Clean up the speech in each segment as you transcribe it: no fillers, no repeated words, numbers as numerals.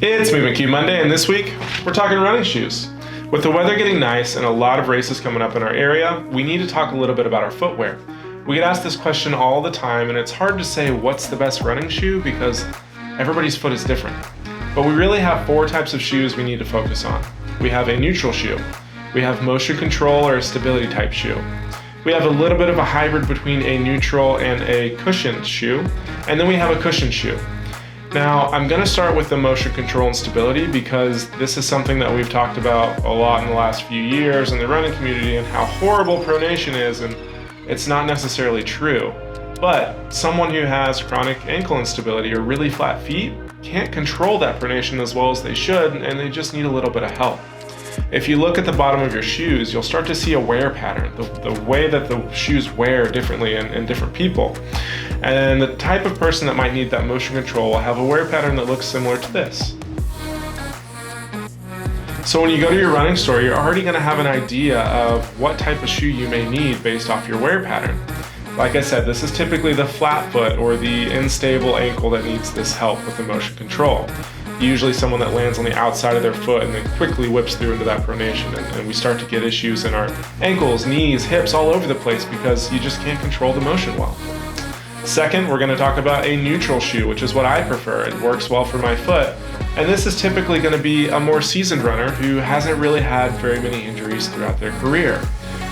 It's Movement Cube Monday, and this week we're talking running shoes. With the weather getting nice and a lot of races coming up in our area, we need to talk a little bit about our footwear. We get asked this question all the time, and it's hard to say what's the best running shoe because everybody's foot is different. But we really have 4 types of shoes we need to focus on. We have a neutral shoe, we have motion control or a stability type shoe, we have a little bit of a hybrid between a neutral and a cushioned shoe, and then we have a cushioned shoe. Now, I'm going to start with the motion control and stability because this is something that we've talked about a lot in the last few years in the running community and how horrible pronation is, and it's not necessarily true. But someone who has chronic ankle instability or really flat feet can't control that pronation as well as they should, and they just need a little bit of help. If you look at the bottom of your shoes, you'll start to see a wear pattern, the way that the shoes wear differently in different people. And the type of person that might need that motion control will have a wear pattern that looks similar to this. So when you go to your running store, you're already going to have an idea of what type of shoe you may need based off your wear pattern. Like I said, this is typically the flat foot or the unstable ankle that needs this help with the motion control. Usually someone that lands on the outside of their foot and then quickly whips through into that pronation, and we start to get issues in our ankles, knees, hips, all over the place because you just can't control the motion well. Second, we're going to talk about a neutral shoe, which is what I prefer. It works well for my foot, and this is typically going to be a more seasoned runner who hasn't really had very many injuries throughout their career.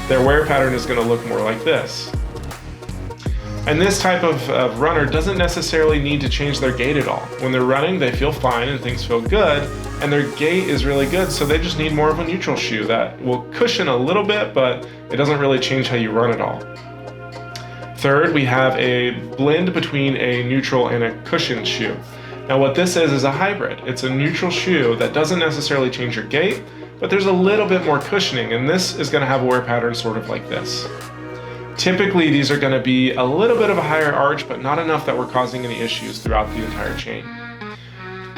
Their wear pattern is going to look more like this. And this type of runner doesn't necessarily need to change their gait at all. When they're running, they feel fine and things feel good, and their gait is really good, so they just need more of a neutral shoe that will cushion a little bit, but it doesn't really change how you run at all. Third, we have a blend between a neutral and a cushioned shoe. Now what this is a hybrid. It's a neutral shoe that doesn't necessarily change your gait, but there's a little bit more cushioning, and this is going to have a wear pattern sort of like this. Typically, these are going to be a little bit of a higher arch, but not enough that we're causing any issues throughout the entire chain.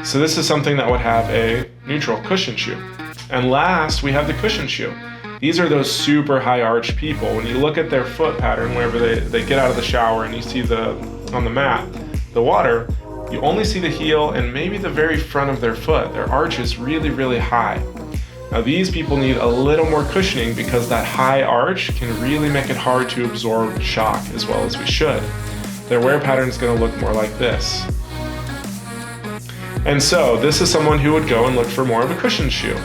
So this is something that would have a neutral cushion shoe. And last, we have the cushion shoe. These are those super high arch people. When you look at their foot pattern, whenever they get out of the shower and you see on the mat, the water, you only see the heel and maybe the very front of their foot. Their arch is really, really high. Now these people need a little more cushioning because that high arch can really make it hard to absorb shock as well as we should. Their wear pattern is going to look more like this. And so this is someone who would go and look for more of a cushioned shoe.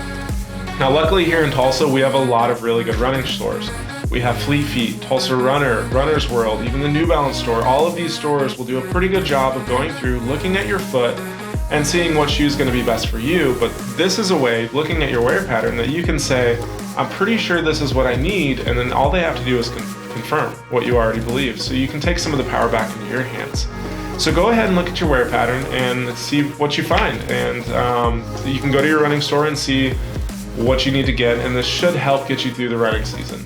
Now luckily here in Tulsa we have a lot of really good running stores. We have Fleet Feet, Tulsa Runner, Runner's World, even the New Balance store. All of these stores will do a pretty good job of going through, looking at your foot, and seeing what shoe is going to be best for you. But this is a way, looking at your wear pattern, that you can say, I'm pretty sure this is what I need, and then all they have to do is confirm what you already believe. So you can take some of the power back into your hands. So go ahead and look at your wear pattern and see what you find. And you can go to your running store and see what you need to get, and this should help get you through the running season.